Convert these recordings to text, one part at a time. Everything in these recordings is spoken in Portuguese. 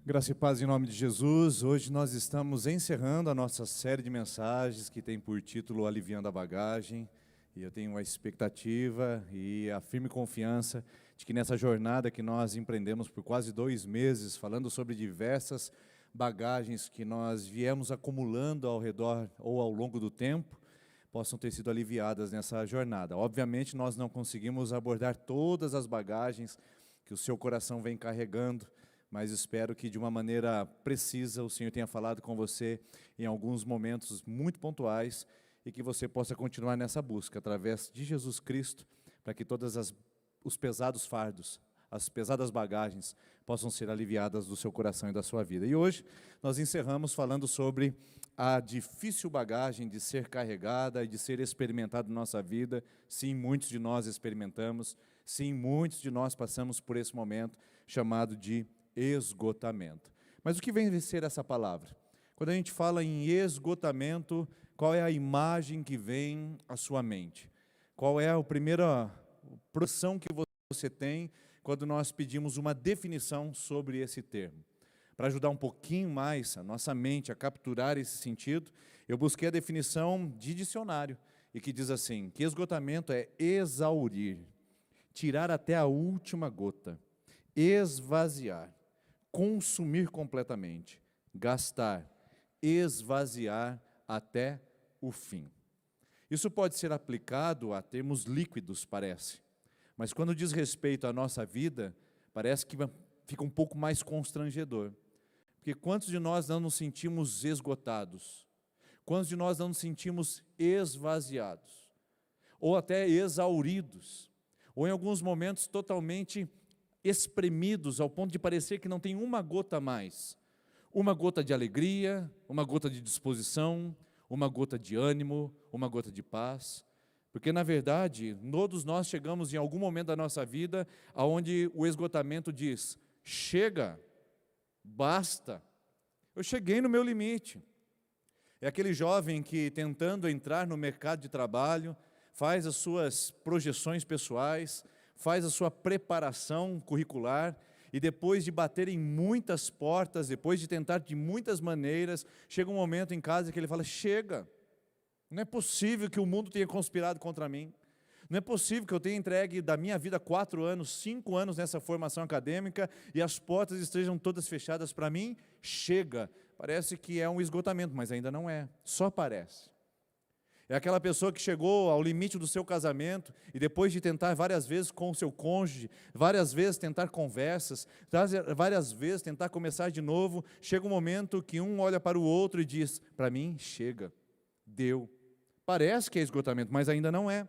Graça e paz em nome de Jesus. Hoje nós estamos encerrando a nossa série de mensagens que tem por título Aliviando a Bagagem. E eu tenho a expectativa e a firme confiança de que nessa jornada que nós empreendemos por quase 2 meses, falando sobre diversas bagagens que nós viemos acumulando ao redor ou ao longo do tempo, possam ter sido aliviadas nessa jornada. Obviamente nós não conseguimos abordar todas as bagagens que o seu coração vem carregando, mas espero que de uma maneira precisa o Senhor tenha falado com você em alguns momentos muito pontuais e que você possa continuar nessa busca através de Jesus Cristo, para que todos os pesados fardos, as pesadas bagagens possam ser aliviadas do seu coração e da sua vida. E hoje nós encerramos falando sobre a difícil bagagem de ser carregada e de ser experimentada na nossa vida. Sim, muitos de nós experimentamos, sim, muitos de nós passamos por esse momento chamado de esgotamento. Mas o que vem a ser essa palavra? Quando a gente fala em esgotamento, qual é a imagem que vem à sua mente? Qual é a primeira impressão que você tem quando nós pedimos uma definição sobre esse termo? Para ajudar um pouquinho mais a nossa mente a capturar esse sentido, eu busquei a definição de dicionário, e que diz assim, que esgotamento é exaurir, tirar até a última gota, esvaziar, consumir completamente, gastar, esvaziar até o fim. Isso pode ser aplicado a termos líquidos, parece, mas quando diz respeito à nossa vida, parece que fica um pouco mais constrangedor. Porque quantos de nós não nos sentimos esgotados? Quantos de nós não nos sentimos esvaziados? Ou até exauridos? Ou em alguns momentos totalmente espremidos ao ponto de parecer que não tem uma gota a mais. Uma gota de alegria, uma gota de disposição, uma gota de ânimo, uma gota de paz. Porque, na verdade, todos nós chegamos em algum momento da nossa vida onde o esgotamento diz, chega, basta, eu cheguei no meu limite. É aquele jovem que, tentando entrar no mercado de trabalho, faz as suas projeções pessoais, faz a sua preparação curricular, e depois de bater em muitas portas, depois de tentar de muitas maneiras, chega um momento em casa que ele fala, chega, não é possível que o mundo tenha conspirado contra mim, não é possível que eu tenha entregue da minha vida 4 anos, 5 anos nessa formação acadêmica, e as portas estejam todas fechadas para mim, chega, parece que é um esgotamento, mas ainda não é, só parece. É aquela pessoa que chegou ao limite do seu casamento e depois de tentar várias vezes com o seu cônjuge, várias vezes tentar conversas, várias vezes tentar começar de novo, chega um momento que um olha para o outro e diz, para mim, chega, deu. Parece que é esgotamento, mas ainda não é.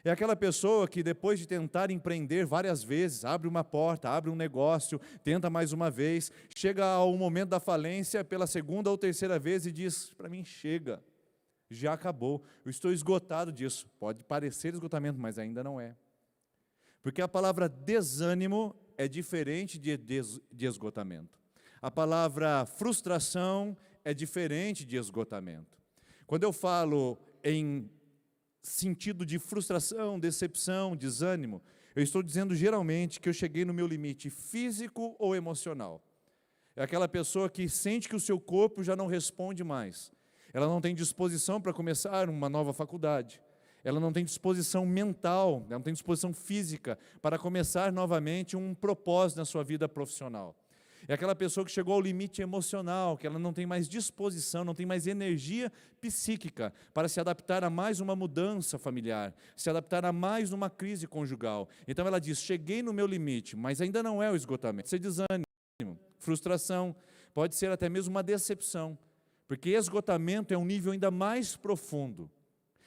É aquela pessoa que depois de tentar empreender várias vezes, abre uma porta, abre um negócio, tenta mais uma vez, chega ao momento da falência pela 2ª ou 3ª vez e diz, para mim, chega. Já acabou, eu estou esgotado disso. Pode parecer esgotamento, mas ainda não é. Porque a palavra desânimo é diferente de esgotamento. A palavra frustração é diferente de esgotamento. Quando eu falo em sentido de frustração, decepção, desânimo, eu estou dizendo geralmente que eu cheguei no meu limite físico ou emocional. É aquela pessoa que sente que o seu corpo já não responde mais. Ela não tem disposição para começar uma nova faculdade. Ela não tem disposição mental, ela não tem disposição física para começar novamente um propósito na sua vida profissional. É aquela pessoa que chegou ao limite emocional, que ela não tem mais disposição, não tem mais energia psíquica para se adaptar a mais uma mudança familiar, se adaptar a mais uma crise conjugal. Então ela diz, cheguei no meu limite, mas ainda não é o esgotamento. Pode ser desânimo, frustração, pode ser até mesmo uma decepção. Porque esgotamento é um nível ainda mais profundo.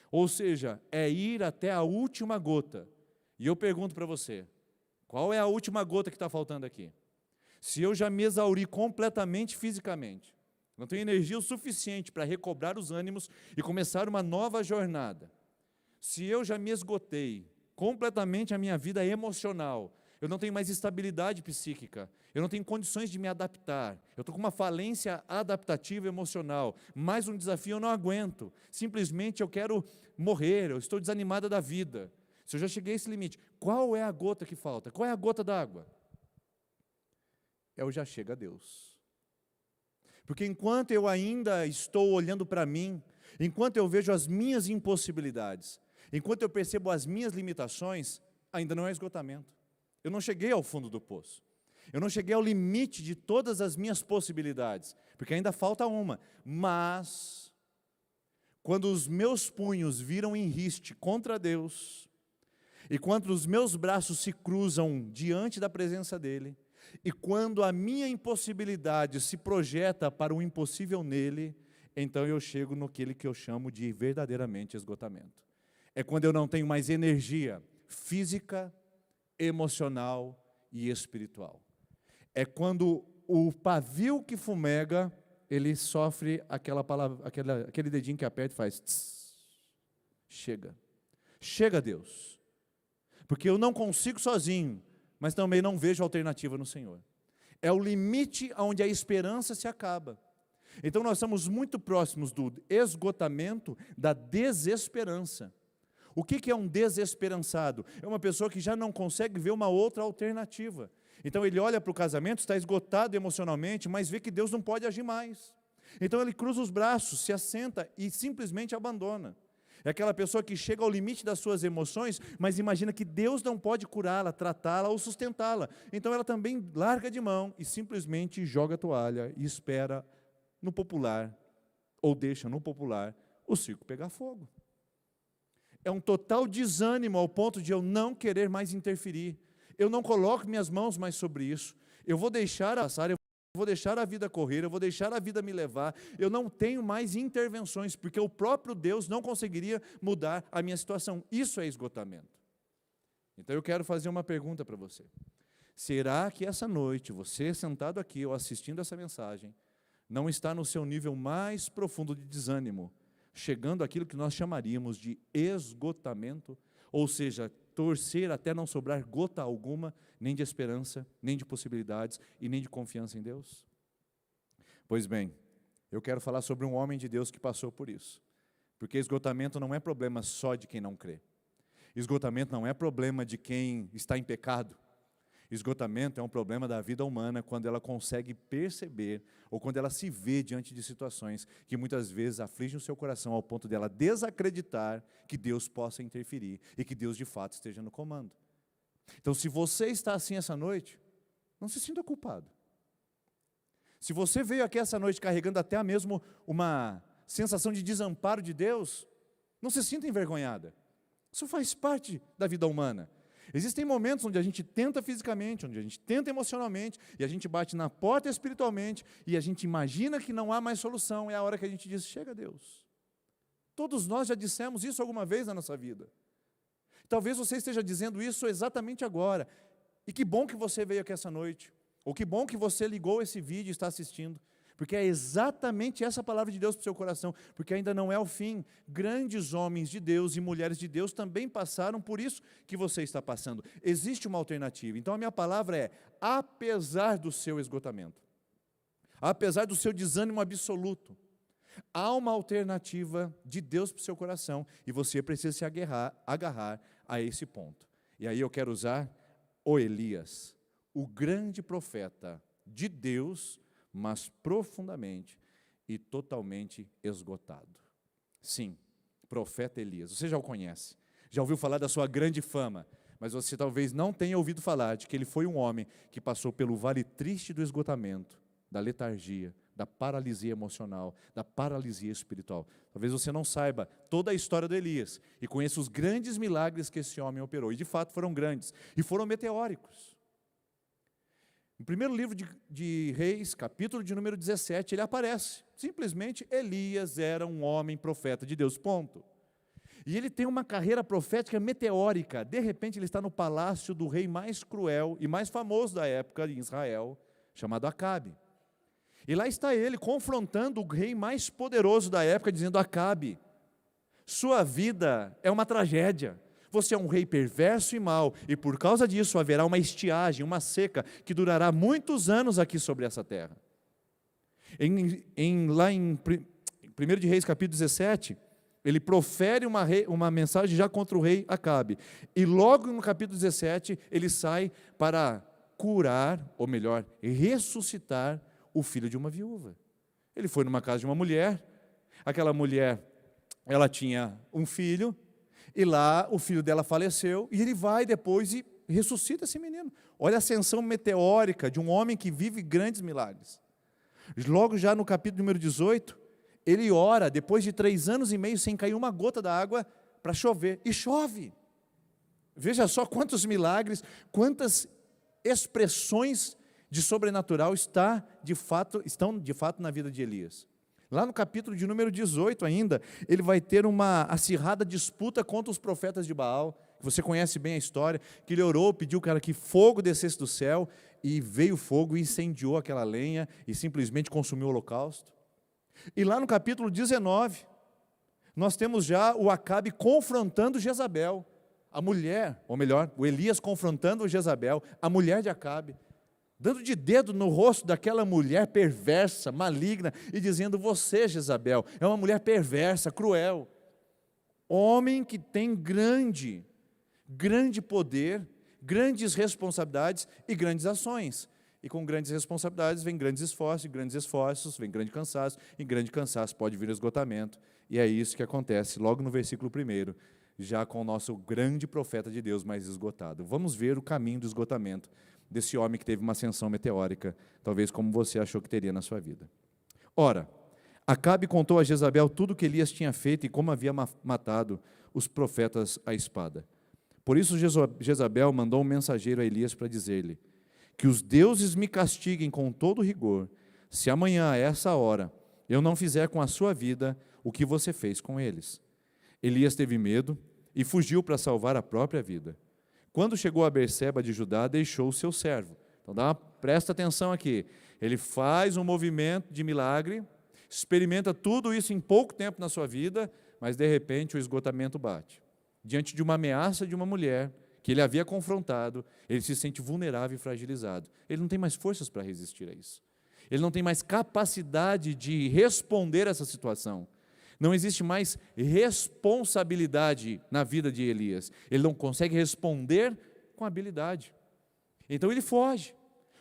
Ou seja, é ir até a última gota. E eu pergunto para você, qual é a última gota que está faltando aqui? Se eu já me exauri completamente fisicamente, não tenho energia o suficiente para recobrar os ânimos e começar uma nova jornada. Se eu já me esgotei completamente a minha vida emocional, eu não tenho mais estabilidade psíquica, eu não tenho condições de me adaptar, eu estou com uma falência adaptativa emocional, mais um desafio eu não aguento, simplesmente eu quero morrer, eu estou desanimada da vida. Se eu já cheguei a esse limite, qual é a gota que falta? Qual é a gota d'água? é o já chega Deus. Porque enquanto eu ainda estou olhando para mim, enquanto eu vejo as minhas impossibilidades, enquanto eu percebo as minhas limitações, ainda não é esgotamento. Eu não cheguei ao fundo do poço. Eu não cheguei ao limite de todas as minhas possibilidades, porque ainda falta uma. Mas, quando os meus punhos viram em riste contra Deus, e quando os meus braços se cruzam diante da presença dEle, e quando a minha impossibilidade se projeta para o impossível nele, então eu chego naquele que eu chamo de verdadeiramente esgotamento. É quando eu não tenho mais energia física, emocional e espiritual. É quando o pavio que fumega, ele sofre aquele dedinho que aperta e faz tss, chega. Chega, Deus. Porque eu não consigo sozinho, mas também não vejo alternativa no Senhor. É o limite onde a esperança se acaba. Então nós estamos muito próximos do esgotamento, da desesperança. O que é um desesperançado? É uma pessoa que já não consegue ver uma outra alternativa. Então ele olha para o casamento, está esgotado emocionalmente, mas vê que Deus não pode agir mais. Então ele cruza os braços, se assenta e simplesmente abandona. É aquela pessoa que chega ao limite das suas emoções, mas imagina que Deus não pode curá-la, tratá-la ou sustentá-la. Então ela também larga de mão e simplesmente joga a toalha e espera no popular, ou deixa no popular, o circo pegar fogo. É um total desânimo ao ponto de eu não querer mais interferir. Eu não coloco minhas mãos mais sobre isso. Eu vou deixar passar, eu vou deixar a vida correr, eu vou deixar a vida me levar. Eu não tenho mais intervenções, porque o próprio Deus não conseguiria mudar a minha situação. Isso é esgotamento. Então eu quero fazer uma pergunta para você. Será que essa noite, você sentado aqui ou assistindo essa mensagem, não está no seu nível mais profundo de desânimo, chegando àquilo que nós chamaríamos de esgotamento, ou seja, torcer até não sobrar gota alguma, nem de esperança, nem de possibilidades e nem de confiança em Deus? Pois bem, eu quero falar sobre um homem de Deus que passou por isso, porque esgotamento não é problema só de quem não crê, esgotamento não é problema de quem está em pecado. Esgotamento é um problema da vida humana quando ela consegue perceber ou quando ela se vê diante de situações que muitas vezes afligem o seu coração ao ponto dela desacreditar que Deus possa interferir e que Deus de fato esteja no comando. Então, se você está assim essa noite, não se sinta culpado. Se você veio aqui essa noite carregando até mesmo uma sensação de desamparo de Deus, não se sinta envergonhada. Isso faz parte da vida humana. Existem momentos onde a gente tenta fisicamente, onde a gente tenta emocionalmente, e a gente bate na porta espiritualmente, e a gente imagina que não há mais solução, é a hora que a gente diz, chega Deus. Todos nós já dissemos isso alguma vez na nossa vida. Talvez você esteja dizendo isso exatamente agora, e que bom que você veio aqui essa noite, ou que bom que você ligou esse vídeo e está assistindo, porque é exatamente essa palavra de Deus para o seu coração, porque ainda não é o fim. Grandes homens de Deus e mulheres de Deus também passaram por isso que você está passando. Existe uma alternativa. Então a minha palavra é, apesar do seu esgotamento, apesar do seu desânimo absoluto, há uma alternativa de Deus para o seu coração, e você precisa se agarrar a esse ponto. E aí eu quero usar o Elias, o grande profeta de Deus, mas profundamente e totalmente esgotado. Sim, profeta Elias, você já o conhece, já ouviu falar da sua grande fama, mas você talvez não tenha ouvido falar de que ele foi um homem que passou pelo vale triste do esgotamento, da letargia, da paralisia emocional, da paralisia espiritual. Talvez você não saiba toda a história do Elias e conheça os grandes milagres que esse homem operou, e de fato foram grandes, e foram meteóricos. No primeiro livro de Reis, capítulo de número 17, ele aparece. Simplesmente, Elias era um homem profeta de Deus, ponto. E ele tem uma carreira profética meteórica. De repente, ele está no palácio do rei mais cruel e mais famoso da época em Israel, chamado Acabe. E lá está ele, confrontando o rei mais poderoso da época, dizendo, Acabe, sua vida é uma tragédia. Você é um rei perverso e mau, e por causa disso haverá uma estiagem, uma seca, que durará muitos anos aqui sobre essa terra. Lá em 1 de Reis, capítulo 17, ele profere uma mensagem já contra o rei Acabe. E logo no capítulo 17, ele sai para curar, ou melhor, ressuscitar o filho de uma viúva. Ele foi numa casa de uma mulher, aquela mulher, ela tinha um filho, e lá o filho dela faleceu, e ele vai depois e ressuscita esse menino. Olha a ascensão meteórica de um homem que vive grandes milagres. Logo já no capítulo número 18, ele ora, depois de 3 anos e meio sem cair uma gota da água, para chover, e chove. Veja só quantos milagres, quantas expressões de sobrenatural estão de fato na vida de Elias. Lá no capítulo de número 18 ainda, ele vai ter uma acirrada disputa contra os profetas de Baal, que você conhece bem a história, que ele orou, pediu que fogo descesse do céu, e veio fogo e incendiou aquela lenha, e simplesmente consumiu o holocausto. E lá no capítulo 19, nós temos já o Acabe confrontando Jezabel, a mulher, ou melhor, o Elias confrontando Jezabel, a mulher de Acabe, dando de dedo no rosto daquela mulher perversa, maligna, e dizendo: você, Jezabel, é uma mulher perversa, cruel. Homem que tem grande poder, grandes responsabilidades e grandes ações. E com grandes responsabilidades vem grandes esforços, e grandes esforços vem grande cansaço, e grande cansaço pode vir esgotamento. E é isso que acontece logo no versículo 1, já com o nosso grande profeta de Deus mais esgotado. Vamos ver o caminho do esgotamento desse homem que teve uma ascensão meteórica, talvez como você achou que teria na sua vida. Ora, Acabe contou a Jezabel tudo o que Elias tinha feito e como havia matado os profetas à espada. Por isso Jezabel mandou um mensageiro a Elias para dizer-lhe: que os deuses me castiguem com todo rigor, se amanhã a essa hora eu não fizer com a sua vida o que você fez com eles. Elias teve medo e fugiu para salvar a própria vida. Quando chegou a Berseba de Judá, deixou o seu servo. Então presta atenção aqui, ele faz um movimento de milagre, experimenta tudo isso em pouco tempo na sua vida, mas de repente o esgotamento bate. Diante de uma ameaça de uma mulher que ele havia confrontado, ele se sente vulnerável e fragilizado. Ele não tem mais forças para resistir a isso. Ele não tem mais capacidade de responder a essa situação. Não existe mais responsabilidade na vida de Elias. Ele não consegue responder com habilidade. Então ele foge.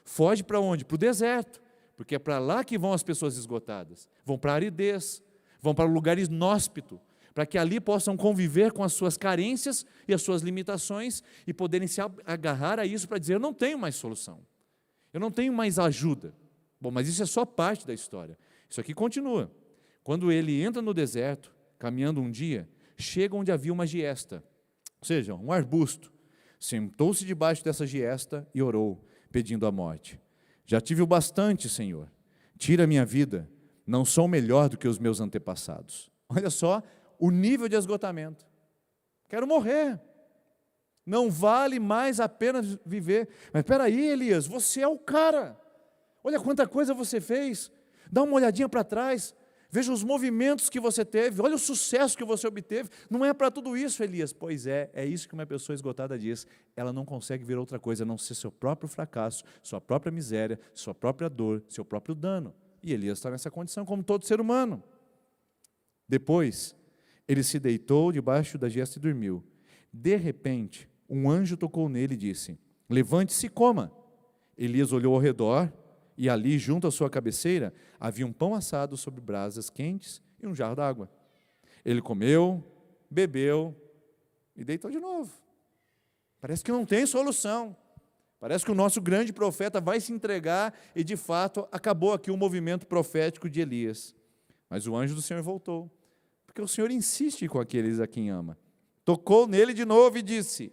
Foge para onde? Para o deserto. Porque é para lá que vão as pessoas esgotadas. Vão para a aridez, vão para o lugar inóspito, para que ali possam conviver com as suas carências e as suas limitações e poderem se agarrar a isso para dizer: eu não tenho mais solução, eu não tenho mais ajuda. Bom, mas isso é só parte da história. Isso aqui continua. Quando ele entra no deserto, caminhando um dia, chega onde havia uma giesta, ou seja, um arbusto. Sentou-se debaixo dessa giesta e orou, pedindo a morte. Já tive o bastante, Senhor, tira a minha vida, não sou melhor do que os meus antepassados. Olha só o nível de esgotamento. Quero morrer. Não vale mais a pena viver. Mas espera aí, Elias, você é o cara. Olha quanta coisa você fez. Dá uma olhadinha para trás. Veja os movimentos que você teve. Olha o sucesso que você obteve. Não é para tudo isso, Elias. Pois é isso que uma pessoa esgotada diz. Ela não consegue ver outra coisa a não ser seu próprio fracasso, sua própria miséria, sua própria dor, seu próprio dano. E Elias está nessa condição, como todo ser humano. Depois, ele se deitou debaixo da giesta e dormiu. De repente, um anjo tocou nele e disse: levante-se e coma. Elias olhou ao redor e ali, junto à sua cabeceira, havia um pão assado sobre brasas quentes e um jarro d'água. Ele comeu, bebeu e deitou de novo. Parece que não tem solução. Parece que o nosso grande profeta vai se entregar e, de fato, acabou aqui o movimento profético de Elias. Mas o anjo do Senhor voltou, porque o Senhor insiste com aqueles a quem ama. Tocou nele de novo e disse: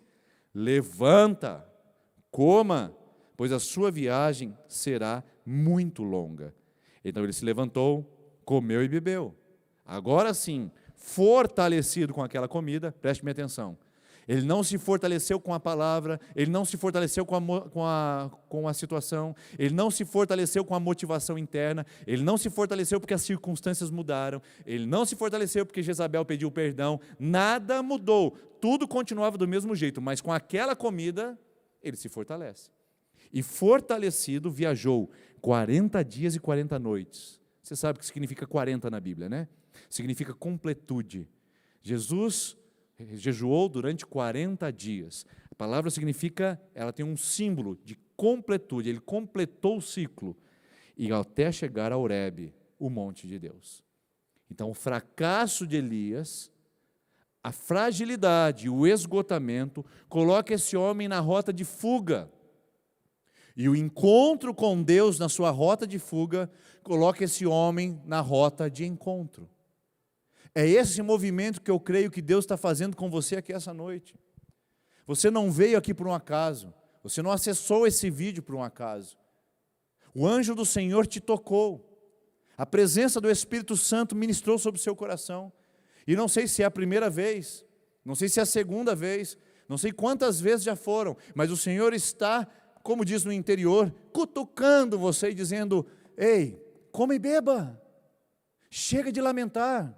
levanta, coma, pois a sua viagem será muito longa. Então ele se levantou, comeu e bebeu. Agora sim, fortalecido com aquela comida, preste-me atenção, ele não se fortaleceu com a palavra, ele não se fortaleceu com a situação, ele não se fortaleceu com a motivação interna, ele não se fortaleceu porque as circunstâncias mudaram, ele não se fortaleceu porque Jezabel pediu perdão, nada mudou, tudo continuava do mesmo jeito, mas com aquela comida, ele se fortalece. E fortalecido viajou 40 dias e 40 noites. Você sabe o que significa 40 na Bíblia, né? Significa completude. Jesus jejuou durante 40 dias. A palavra significa, ela tem um símbolo de completude, ele completou o ciclo, e até chegar a Horebe, o monte de Deus. Então, o fracasso de Elias, a fragilidade, o esgotamento, coloca esse homem na rota de fuga. E o encontro com Deus na sua rota de fuga, coloca esse homem na rota de encontro. É esse movimento que eu creio que Deus está fazendo com você aqui essa noite. Você não veio aqui por um acaso, você não acessou esse vídeo por um acaso. O anjo do Senhor te tocou, a presença do Espírito Santo ministrou sobre o seu coração, e não sei se é a primeira vez, não sei se é a segunda vez, não sei quantas vezes já foram, mas o Senhor está, como diz no interior, cutucando você e dizendo: ei, coma e beba, chega de lamentar,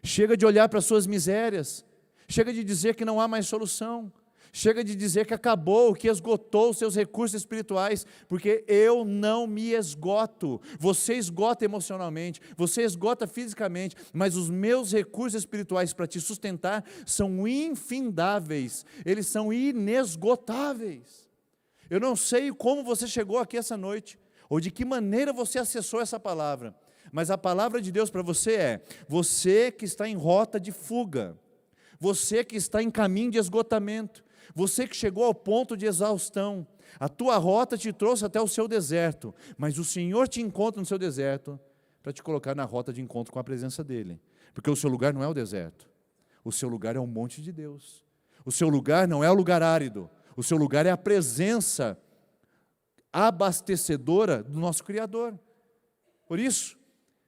chega de olhar para as suas misérias, chega de dizer que não há mais solução, chega de dizer que acabou, que esgotou os seus recursos espirituais, porque eu não me esgoto. Você esgota emocionalmente, você esgota fisicamente, mas os meus recursos espirituais para te sustentar são infindáveis, eles são inesgotáveis. Eu não sei como você chegou aqui essa noite, ou de que maneira você acessou essa palavra, mas a palavra de Deus para você é: você que está em rota de fuga, você que está em caminho de esgotamento, você que chegou ao ponto de exaustão, a tua rota te trouxe até o seu deserto, mas o Senhor te encontra no seu deserto para te colocar na rota de encontro com a presença dEle, porque o seu lugar não é o deserto, o seu lugar é o monte de Deus, o seu lugar não é o lugar árido, o seu lugar é a presença abastecedora do nosso Criador. Por isso,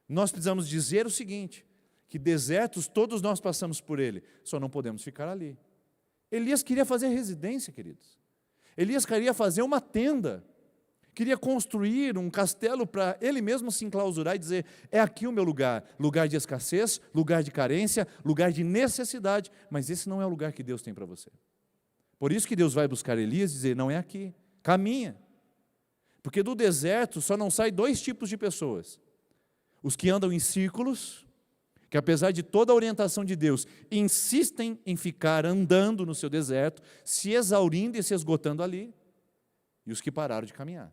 nós precisamos dizer o seguinte, que desertos todos nós passamos por ele, só não podemos ficar ali. Elias queria fazer residência, queridos. Elias queria fazer uma tenda, queria construir um castelo para ele mesmo se enclausurar e dizer: é aqui o meu lugar, lugar de escassez, lugar de carência, lugar de necessidade, mas esse não é o lugar que Deus tem para você. Por isso que Deus vai buscar Elias e dizer: não é aqui, caminha. Porque do deserto só não saem dois tipos de pessoas: os que andam em círculos, que apesar de toda a orientação de Deus, insistem em ficar andando no seu deserto, se exaurindo e se esgotando ali, e os que pararam de caminhar.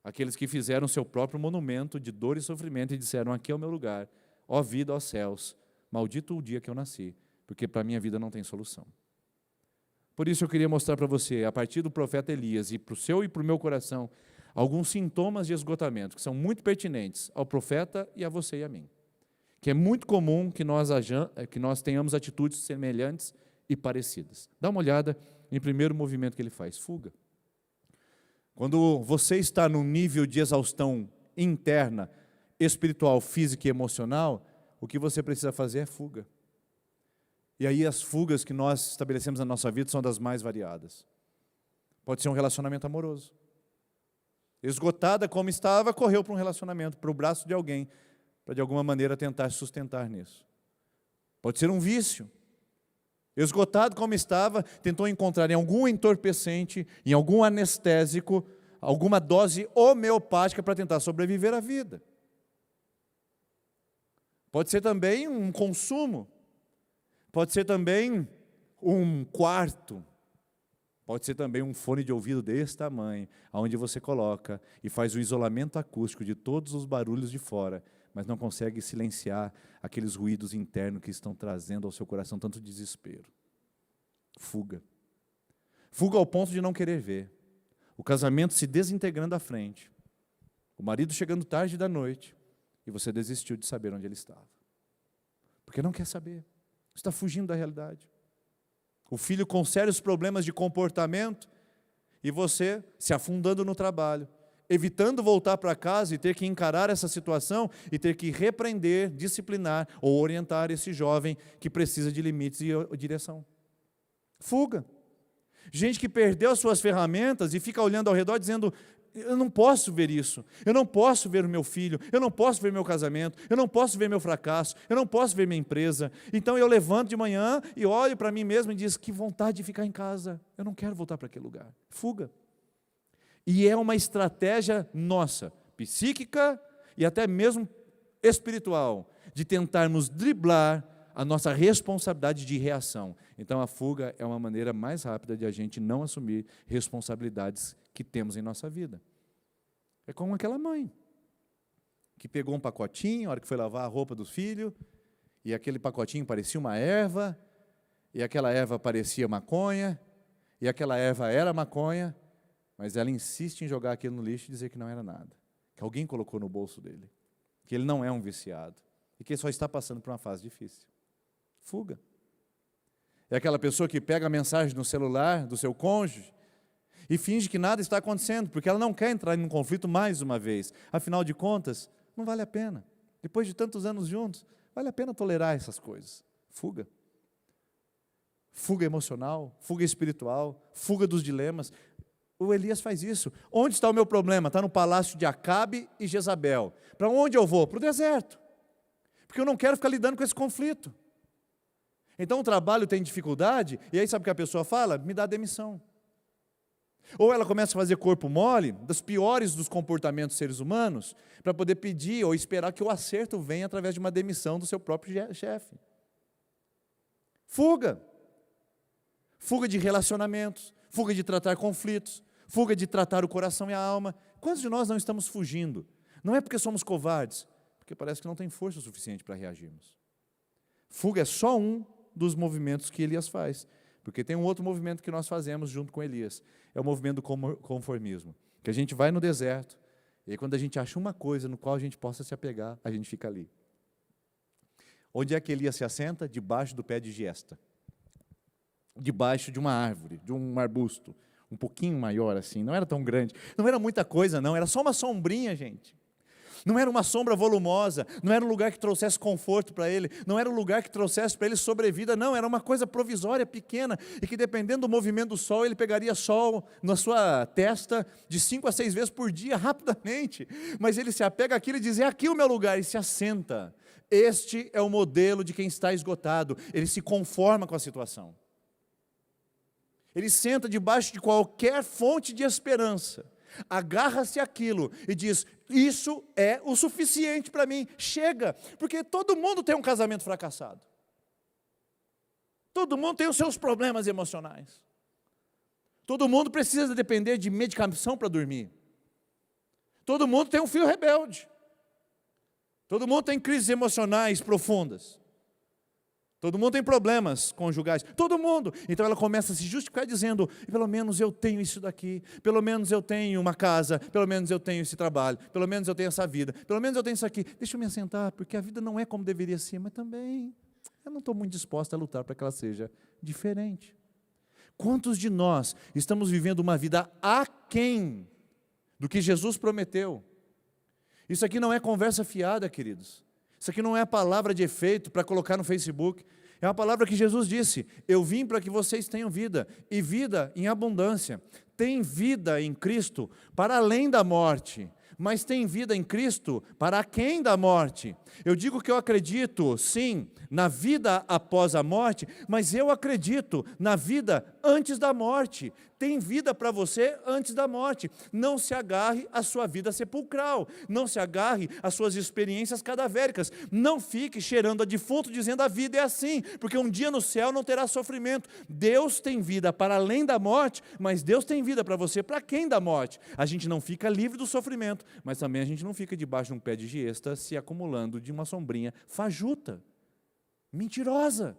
Aqueles que fizeram seu próprio monumento de dor e sofrimento e disseram: aqui é o meu lugar, ó vida, ó céus, maldito o dia que eu nasci, porque para a minha vida não tem solução. Por isso eu queria mostrar para você, a partir do profeta Elias, e para o seu e para o meu coração, alguns sintomas de esgotamento, que são muito pertinentes ao profeta e a você e a mim. Que é muito comum que nós tenhamos atitudes semelhantes e parecidas. Dá uma olhada em primeiro movimento que ele faz: fuga. Quando você está num nível de exaustão interna, espiritual, física e emocional, o que você precisa fazer é fuga. E aí as fugas que nós estabelecemos na nossa vida são das mais variadas. Pode ser um relacionamento amoroso. Esgotada como estava, correu para um relacionamento, para o braço de alguém, para de alguma maneira tentar sustentar nisso. Pode ser um vício. Esgotado como estava, tentou encontrar em algum entorpecente, em algum anestésico, alguma dose homeopática para tentar sobreviver à vida. Pode ser também um consumo, pode ser também um quarto, pode ser também um fone de ouvido desse tamanho, onde você coloca e faz o isolamento acústico de todos os barulhos de fora, mas não consegue silenciar aqueles ruídos internos que estão trazendo ao seu coração tanto desespero. Fuga. Fuga ao ponto de não querer ver. O casamento se desintegrando à frente. O marido chegando tarde da noite e você desistiu de saber onde ele estava. Porque não quer saber. Está fugindo da realidade. O filho com sérios problemas de comportamento e você se afundando no trabalho, evitando voltar para casa e ter que encarar essa situação e ter que repreender, disciplinar ou orientar esse jovem que precisa de limites e direção. Fuga. Gente que perdeu as suas ferramentas e fica olhando ao redor dizendo: eu não posso ver isso, eu não posso ver o meu filho, eu não posso ver meu casamento, eu não posso ver meu fracasso, eu não posso ver minha empresa. Então eu levanto de manhã e olho para mim mesmo e digo: que vontade de ficar em casa, eu não quero voltar para aquele lugar. Fuga. E é uma estratégia nossa, psíquica e até mesmo espiritual, de tentarmos driblar a nossa responsabilidade de reação. Então, a fuga é uma maneira mais rápida de a gente não assumir responsabilidades que temos em nossa vida. É como aquela mãe, que pegou um pacotinho, a hora que foi lavar a roupa do filho, e aquele pacotinho parecia uma erva, e aquela erva parecia maconha, e aquela erva era maconha, mas ela insiste em jogar aquilo no lixo e dizer que não era nada, que alguém colocou no bolso dele, que ele não é um viciado, e que ele só está passando por uma fase difícil. Fuga. É aquela pessoa que pega a mensagem no celular do seu cônjuge e finge que nada está acontecendo, porque ela não quer entrar em um conflito mais uma vez. Afinal de contas, não vale a pena. Depois de tantos anos juntos, vale a pena tolerar essas coisas. Fuga. Fuga emocional, fuga espiritual, fuga dos dilemas. O Elias faz isso. Onde está o meu problema? Está no palácio de Acabe e Jezabel. Para onde eu vou? Para o deserto. Porque eu não quero ficar lidando com esse conflito. Então o trabalho tem dificuldade, e aí sabe o que a pessoa fala? Me dá demissão. Ou ela começa a fazer corpo mole, dos piores dos comportamentos seres humanos, para poder pedir ou esperar que o acerto venha através de uma demissão do seu próprio chefe. Fuga. Fuga de relacionamentos, fuga de tratar conflitos, fuga de tratar o coração e a alma. Quantos de nós não estamos fugindo? Não é porque somos covardes, porque parece que não tem força suficiente para reagirmos. Fuga é só um dos movimentos que Elias faz, porque tem um outro movimento que nós fazemos junto com Elias, é o movimento do conformismo, que a gente vai no deserto, e aí quando a gente acha uma coisa no qual a gente possa se apegar, a gente fica ali. Onde é que Elias se assenta? Debaixo do pé de giesta, debaixo de uma árvore, de um arbusto, um pouquinho maior assim, não era tão grande, não era muita coisa não, era só uma sombrinha, gente. Não era uma sombra volumosa, não era um lugar que trouxesse conforto para ele, não era um lugar que trouxesse para ele sobrevida, não, era uma coisa provisória, pequena, e que dependendo do movimento do sol, ele pegaria sol na sua testa de 5 a 6 vezes por dia, rapidamente, mas ele se apega àquilo e diz, é aqui o meu lugar, e se assenta. Este é o modelo de quem está esgotado, ele se conforma com a situação. Ele senta debaixo de qualquer fonte de esperança, agarra-se àquilo e diz, isso é o suficiente para mim, chega, porque todo mundo tem um casamento fracassado, todo mundo tem os seus problemas emocionais, todo mundo precisa depender de medicação para dormir, todo mundo tem um filho rebelde, todo mundo tem crises emocionais profundas, todo mundo tem problemas conjugais, todo mundo. Então ela começa a se justificar dizendo, pelo menos eu tenho isso daqui, pelo menos eu tenho uma casa, pelo menos eu tenho esse trabalho, pelo menos eu tenho essa vida, pelo menos eu tenho isso aqui. Deixa eu me assentar, porque a vida não é como deveria ser, mas também eu não estou muito disposta a lutar para que ela seja diferente. Quantos de nós estamos vivendo uma vida aquém do que Jesus prometeu? Isso aqui não é conversa fiada, queridos. Isso aqui não é palavra de efeito para colocar no Facebook. É uma palavra que Jesus disse, eu vim para que vocês tenham vida, e vida em abundância. Tem vida em Cristo para além da morte, mas tem vida em Cristo para aquém da morte. Eu digo que eu acredito, sim, na vida após a morte, mas eu acredito na vida antes da morte. Tem vida para você antes da morte. Não se agarre à sua vida sepulcral, não se agarre às suas experiências cadavéricas, não fique cheirando a defunto dizendo a vida é assim, porque um dia no céu não terá sofrimento. Deus tem vida para além da morte, mas Deus tem vida para você para quem da morte. A gente não fica livre do sofrimento, mas também a gente não fica debaixo de um pé de giesta se acumulando de uma sombrinha fajuta, mentirosa,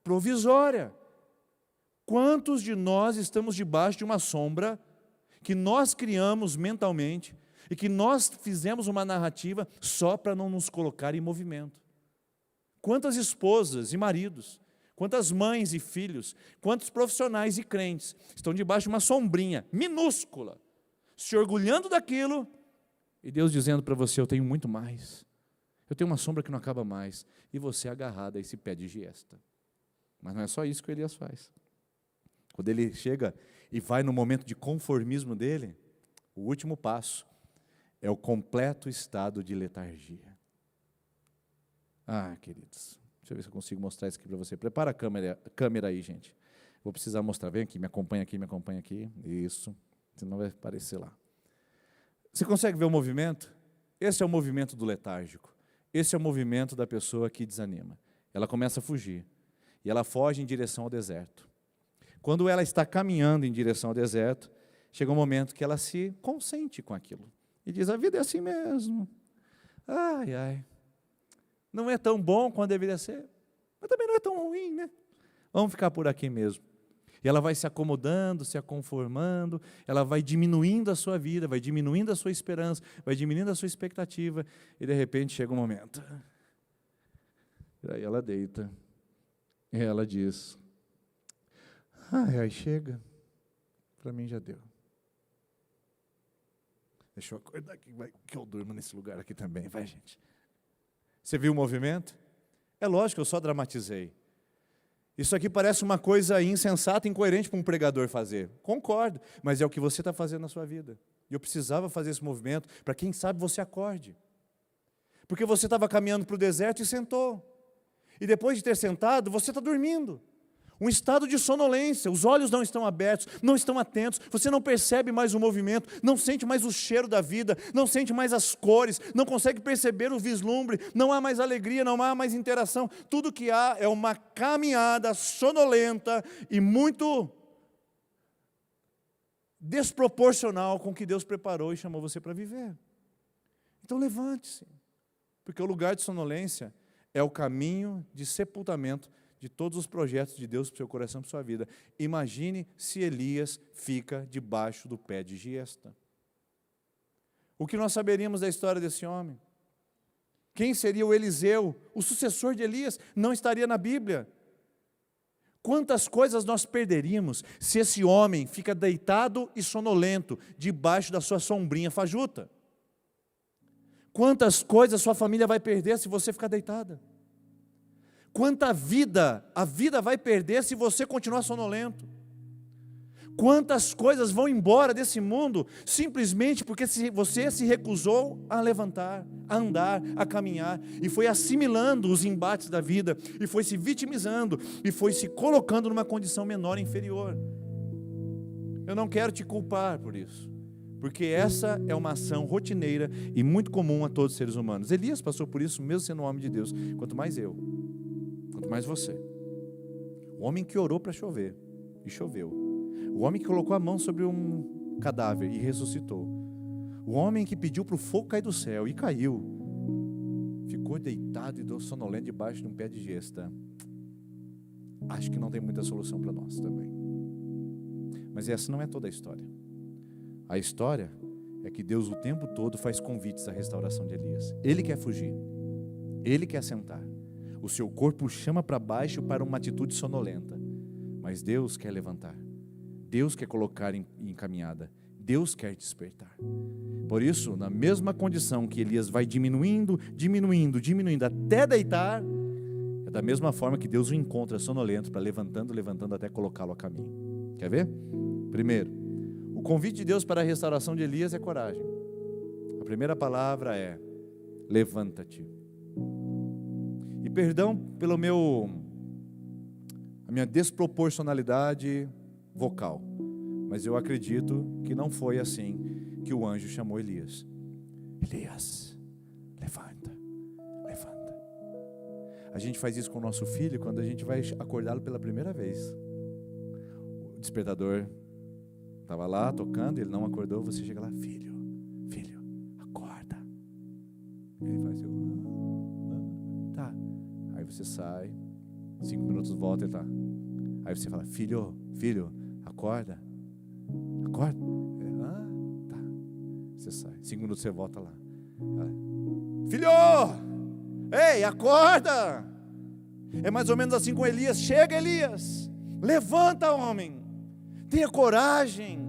provisória. Quantos de nós estamos debaixo de uma sombra que nós criamos mentalmente e que nós fizemos uma narrativa só para não nos colocar em movimento? Quantas esposas e maridos, quantas mães e filhos, quantos profissionais e crentes estão debaixo de uma sombrinha minúscula, se orgulhando daquilo, e Deus dizendo para você, eu tenho muito mais, eu tenho uma sombra que não acaba mais, e você agarrado a esse pé de giesta. Mas não é só isso que Elias faz. Quando ele chega e vai no momento de conformismo dele, o último passo é o completo estado de letargia. Ah, queridos, deixa eu ver se eu consigo mostrar isso aqui para você. Prepara a câmera aí, gente. Vou precisar mostrar. Vem aqui, me acompanha aqui, me acompanha aqui. Isso, senão vai aparecer lá. Você consegue ver o movimento? Esse é o movimento do letárgico. Esse é o movimento da pessoa que desanima. ela começa a fugir. E ela foge em direção ao deserto. Quando ela está caminhando em direção ao deserto, chega um momento que ela se consente com aquilo. E diz, a vida é assim mesmo. Ai, ai. Não é tão bom quanto deveria ser, mas também não é tão ruim, né? Vamos ficar por aqui mesmo. E ela vai se acomodando, se conformando, ela vai diminuindo a sua vida, vai diminuindo a sua esperança, vai diminuindo a sua expectativa, e de repente chega um momento. E aí ela deita, e ela diz, ai, ai, chega, para mim já deu. Deixa eu acordar aqui, que eu durmo nesse lugar aqui também, vai, gente. Você viu o movimento? É lógico, eu só dramatizei. Isso aqui parece uma coisa insensata, incoerente para um pregador fazer. Concordo, mas é o que você está fazendo na sua vida. E eu precisava fazer esse movimento para quem sabe você acorde. Porque você estava caminhando para o deserto e sentou. E depois de ter sentado, você está dormindo. Um estado de sonolência, os olhos não estão abertos, não estão atentos, você não percebe mais o movimento, não sente mais o cheiro da vida, não sente mais as cores, não consegue perceber o vislumbre, não há mais alegria, não há mais interação. Tudo que há é uma caminhada sonolenta e muito desproporcional com o que Deus preparou e chamou você para viver. Então levante-se, porque o lugar de sonolência é o caminho de sepultamento de todos os projetos de Deus para o seu coração, para a sua vida. Imagine se Elias fica debaixo do pé de giesta. O que nós saberíamos da história desse homem? Quem seria o Eliseu? O sucessor de Elias não estaria na Bíblia. Quantas coisas nós perderíamos se esse homem fica deitado e sonolento debaixo da sua sombrinha fajuta? Quantas coisas sua família vai perder se você ficar deitada? Quanta vida a vida vai perder se você continuar sonolento? Quantas coisas vão embora desse mundo simplesmente porque você se recusou a levantar, a andar, a caminhar, e foi assimilando os embates da vida, e foi se vitimizando, e foi se colocando numa condição menor e inferior. Eu não quero te culpar por isso, porque essa é uma ação rotineira e muito comum a todos os seres humanos. Elias passou por isso mesmo sendo um homem de Deus, quanto mais eu. Quanto mais você. O homem que orou para chover, e choveu. O homem que colocou a mão sobre um cadáver e ressuscitou. O homem que pediu para o fogo cair do céu e caiu. Ficou deitado e sonolento debaixo de um pé de gesta. Acho que não tem muita solução para nós também. Mas essa não é toda a história. A história é que Deus o tempo todo faz convites à restauração de Elias. Ele quer fugir. Ele quer sentar. O seu corpo chama para baixo para uma atitude sonolenta. Mas Deus quer levantar. Deus quer colocar em caminhada. Deus quer despertar. Por isso, na mesma condição que Elias vai diminuindo até deitar, é da mesma forma que Deus o encontra sonolento para levantando até colocá-lo a caminho. Quer ver? Primeiro, o convite de Deus para a restauração de Elias é coragem. A primeira palavra é: levanta-te. E perdão pela a minha desproporcionalidade vocal, mas eu acredito que não foi assim que o anjo chamou Elias. Elias, levanta, levanta. A gente faz isso com o nosso filho quando a gente vai acordá-lo pela primeira vez. O despertador estava lá tocando, ele não acordou, você chega lá: filho, acorda. Ele faz assim: tá. Aí você sai, 5 minutos volta, ele tá. Aí você fala: filho, acorda. Acorda. Tá. Você sai, 5 minutos você volta lá. Filho, ei, acorda. É mais ou menos assim com Elias. Chega, Elias, levanta, homem, tenha coragem.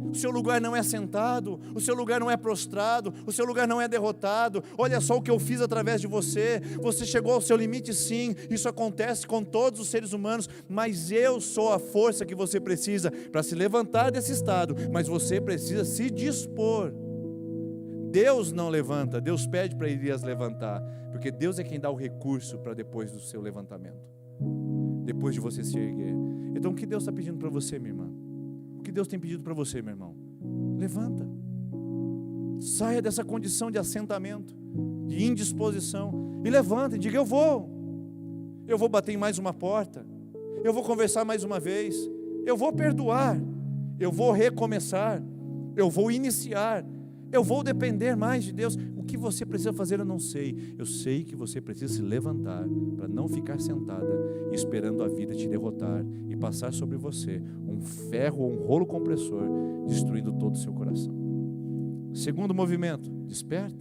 O seu lugar não é sentado, o seu lugar não é prostrado, o seu lugar não é derrotado. Olha só o que eu fiz através de você. Você chegou ao seu limite, sim. Isso acontece com todos os seres humanos, mas eu sou a força que você precisa para se levantar desse estado. Mas você precisa se dispor. Deus não levanta, Deus pede para Elias levantar, porque Deus é quem dá o recurso para depois do seu levantamento, depois de você se erguer. Então o que Deus está pedindo para você, minha irmã? O que Deus tem pedido para você, meu irmão? Levanta. Saia dessa condição de assentamento, de indisposição, e levanta e diga: eu vou. eu vou bater em mais uma porta, eu vou conversar mais uma vez, eu vou perdoar, eu vou recomeçar, eu vou iniciar, eu vou depender mais de Deus. O que você precisa fazer eu não sei. Eu sei que você precisa se levantar para não ficar sentada esperando a vida te derrotar e passar sobre você um ferro ou um rolo compressor, destruindo todo o seu coração. Segundo movimento, desperta,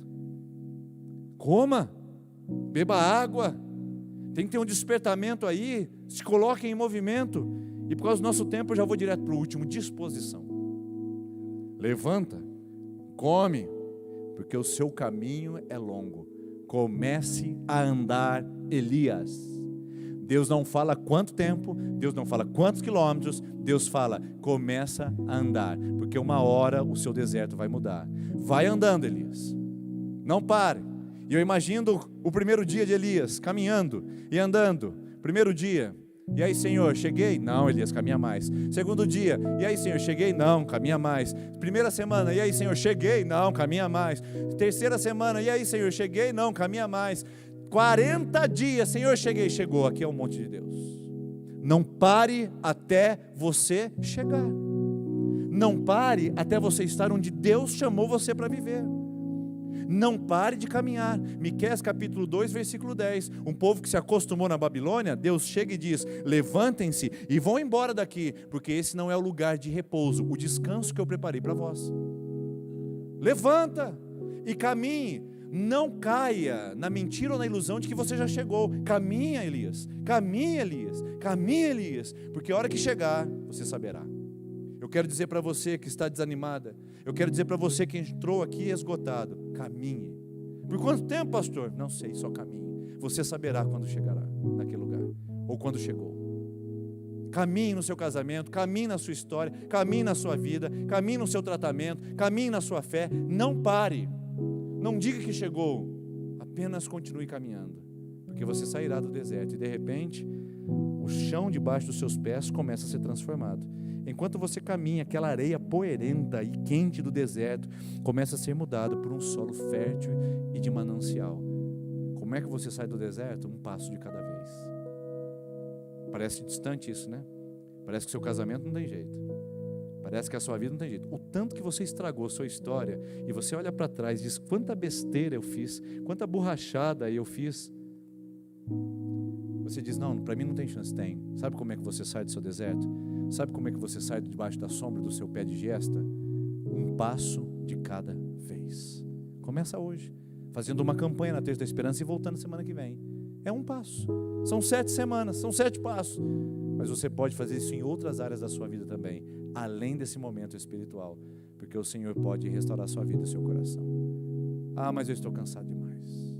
coma, beba água, tem que ter um despertamento aí, se coloque em movimento. E por causa do nosso tempo eu já vou direto para o último, disposição. Levanta, come, porque o seu caminho é longo. Comece a andar, Elias. Deus não fala quanto tempo, Deus não fala quantos quilômetros, Deus fala, começa a andar, porque uma hora o seu deserto vai mudar. Vai andando, Elias, não pare. E eu imagino o primeiro dia de Elias, caminhando e andando. Primeiro dia, e aí Senhor, cheguei? Não, Elias, caminha mais. Segundo dia, e aí Senhor, cheguei? Não, caminha mais. Primeira semana, e aí Senhor, cheguei? Não, caminha mais. Terceira semana, e aí Senhor, cheguei? Não, caminha mais. 40 dias, Senhor, cheguei. Chegou, aqui é o monte de Deus. Não pare até você chegar. Não pare até você estar onde Deus chamou você para viver. Não pare de caminhar. Miqueias capítulo 2, versículo 10. Um povo que se acostumou na Babilônia, Deus chega e diz, levantem-se e vão embora daqui, porque esse não é o lugar de repouso, o descanso que eu preparei para vós. Levanta e caminhe. Não caia na mentira ou na ilusão de que você já chegou. Caminha, Elias. Caminha, Elias. Caminha, Elias. Porque a hora que chegar, você saberá. Eu quero dizer para você que está desanimada, eu quero dizer para você que entrou aqui esgotado, caminhe. Por quanto tempo, pastor? Não sei, só caminhe. Você saberá quando chegará naquele lugar, ou quando chegou. Caminhe no seu casamento, caminhe na sua história, caminhe na sua vida, caminhe no seu tratamento, caminhe na sua fé. Não pare, não diga que chegou, apenas continue caminhando, porque você sairá do deserto e de repente o chão debaixo dos seus pés começa a ser transformado. Enquanto você caminha, aquela areia poerenta e quente do deserto começa a ser mudada por um solo fértil e de manancial. Como é que você sai do deserto? Um passo de cada vez. Parece distante isso, né? Parece que o seu casamento não tem jeito. Parece que a sua vida não tem jeito. O tanto que você estragou a sua história, e você olha para trás e diz, quanta besteira eu fiz, quanta borrachada eu fiz. Você diz, não, para mim não tem chance. Tem. Sabe como é que você sai do seu deserto? Sabe como é que você sai debaixo da sombra do seu pé de giesta? Um passo de cada vez. Começa hoje, fazendo uma campanha na Terça da Esperança e voltando semana que vem. É um passo. São 7 semanas, são 7 passos. Mas você pode fazer isso em outras áreas da sua vida também, além desse momento espiritual, porque o Senhor pode restaurar a sua vida e o seu coração. Ah, mas eu estou cansado demais.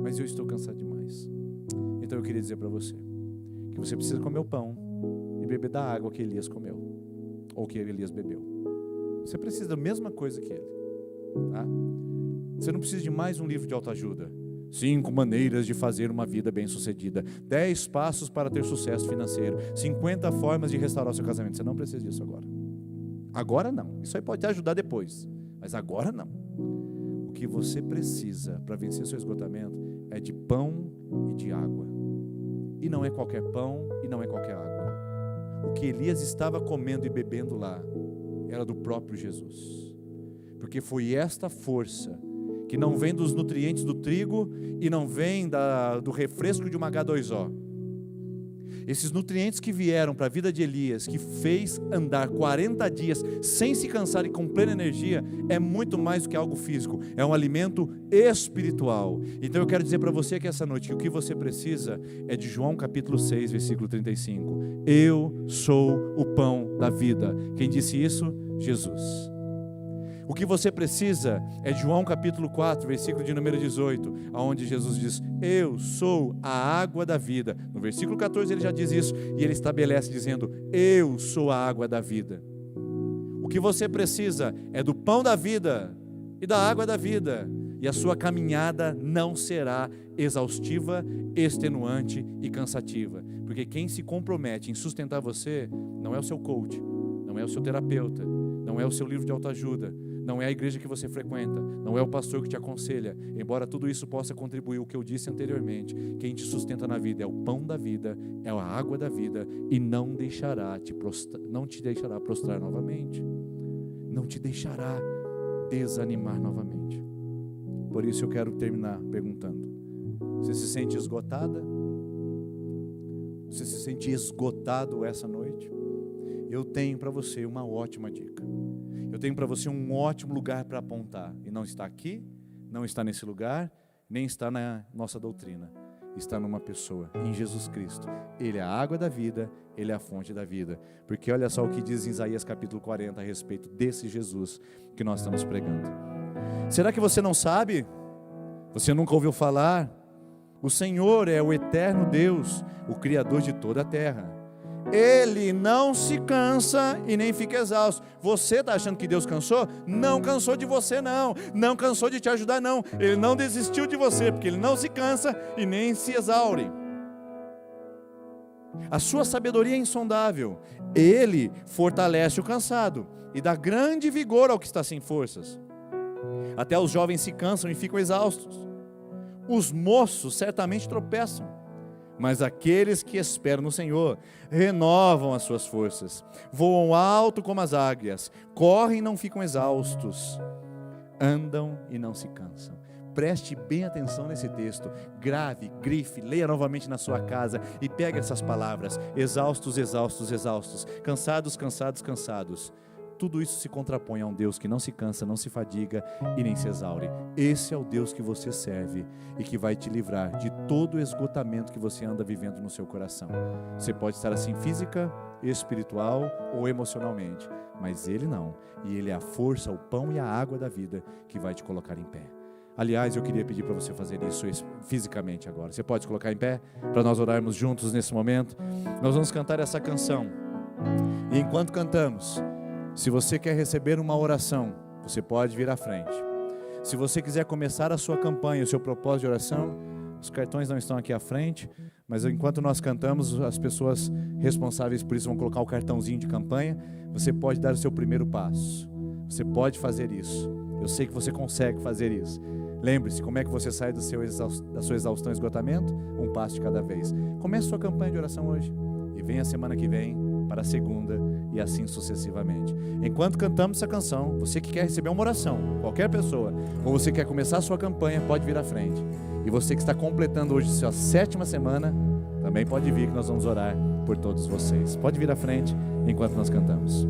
Mas eu estou cansado demais. Então eu queria dizer para você que você precisa comer o pão e beber da água que Elias comeu, ou que Elias bebeu. Você precisa da mesma coisa que ele, tá? Você não precisa de mais um livro de autoajuda. 5 maneiras de fazer uma vida bem-sucedida, 10 passos para ter sucesso financeiro, 50 formas de restaurar o seu casamento. Você não precisa disso agora. Agora não. Isso aí pode te ajudar depois, mas agora não. O que você precisa para vencer seu esgotamento é de pão e de água. E não é qualquer pão e não é qualquer água. O que Elias estava comendo e bebendo lá era do próprio Jesus, porque foi esta força que não vem dos nutrientes do trigo e não vem do refresco de uma H2O. Esses nutrientes que vieram para a vida de Elias, que fez andar 40 dias sem se cansar e com plena energia, é muito mais do que algo físico, é um alimento espiritual. Então eu quero dizer para você que essa noite, que o que você precisa é de João capítulo 6, versículo 35. Eu sou o pão da vida. Quem disse isso? Jesus. O que você precisa é João capítulo 4, versículo de número 18, onde Jesus diz, eu sou a água da vida. No versículo 14 ele já diz isso, e ele estabelece dizendo, eu sou a água da vida. O que você precisa é do pão da vida e da água da vida, e a sua caminhada não será exaustiva, extenuante e cansativa, porque quem se compromete em sustentar você não é o seu coach, não é o seu terapeuta, não é o seu livro de autoajuda, não é a igreja que você frequenta, não é o pastor que te aconselha, embora tudo isso possa contribuir, o que eu disse anteriormente, quem te sustenta na vida é o pão da vida, é a água da vida, e não te deixará prostrar novamente, não te deixará desanimar novamente. Por isso eu quero terminar perguntando: você se sente esgotada? Você se sente esgotado essa noite? Eu tenho para você uma ótima dica. Eu tenho para você um ótimo lugar para apontar. E não está aqui, não está nesse lugar, nem está na nossa doutrina. Está numa pessoa, em Jesus Cristo. Ele é a água da vida, Ele é a fonte da vida. Porque olha só o que diz em Isaías capítulo 40 a respeito desse Jesus que nós estamos pregando. Será que você não sabe? Você nunca ouviu falar? O Senhor é o eterno Deus, o Criador de toda a terra. Ele não se cansa e nem fica exausto. Você está achando que Deus cansou? Não cansou de você não. Não cansou de te ajudar não. Ele não desistiu de você, porque Ele não se cansa e nem se exaure. A sua sabedoria é insondável. Ele fortalece o cansado e dá grande vigor ao que está sem forças. Até os jovens se cansam e ficam exaustos. Os moços certamente tropeçam, mas aqueles que esperam no Senhor renovam as suas forças, voam alto como as águias, correm e não ficam exaustos, andam e não se cansam. Preste bem atenção nesse texto, grave, grife, leia novamente na sua casa e pegue essas palavras: exaustos, exaustos, exaustos, cansados, cansados, cansados. Tudo isso se contrapõe a um Deus que não se cansa, não se fadiga e nem se exaure. Esse é o Deus que você serve e que vai te livrar de todo o esgotamento que você anda vivendo no seu coração. Você pode estar assim física, espiritual ou emocionalmente, mas Ele não. E Ele é a força, o pão e a água da vida que vai te colocar em pé. Aliás, eu queria pedir para você fazer isso fisicamente agora. Você pode se colocar em pé para nós orarmos juntos nesse momento? Nós vamos cantar essa canção. E enquanto cantamos, se você quer receber uma oração, você pode vir à frente. Se você quiser começar a sua campanha, o seu propósito de oração, os cartões não estão aqui à frente, mas enquanto nós cantamos, as pessoas responsáveis por isso vão colocar o cartãozinho de campanha. Você pode dar o seu primeiro passo. Você pode fazer isso. Eu sei que você consegue fazer isso. Lembre-se, como é que você sai da sua exaustão e esgotamento? Um passo de cada vez. Comece a sua campanha de oração hoje e venha a semana que vem para a segunda e assim sucessivamente. Enquanto cantamos essa canção, você que quer receber uma oração, qualquer pessoa, ou você quer começar a sua campanha, pode vir à frente. E você que está completando hoje sua 7ª semana, também pode vir que nós vamos orar por todos vocês. Pode vir à frente enquanto nós cantamos.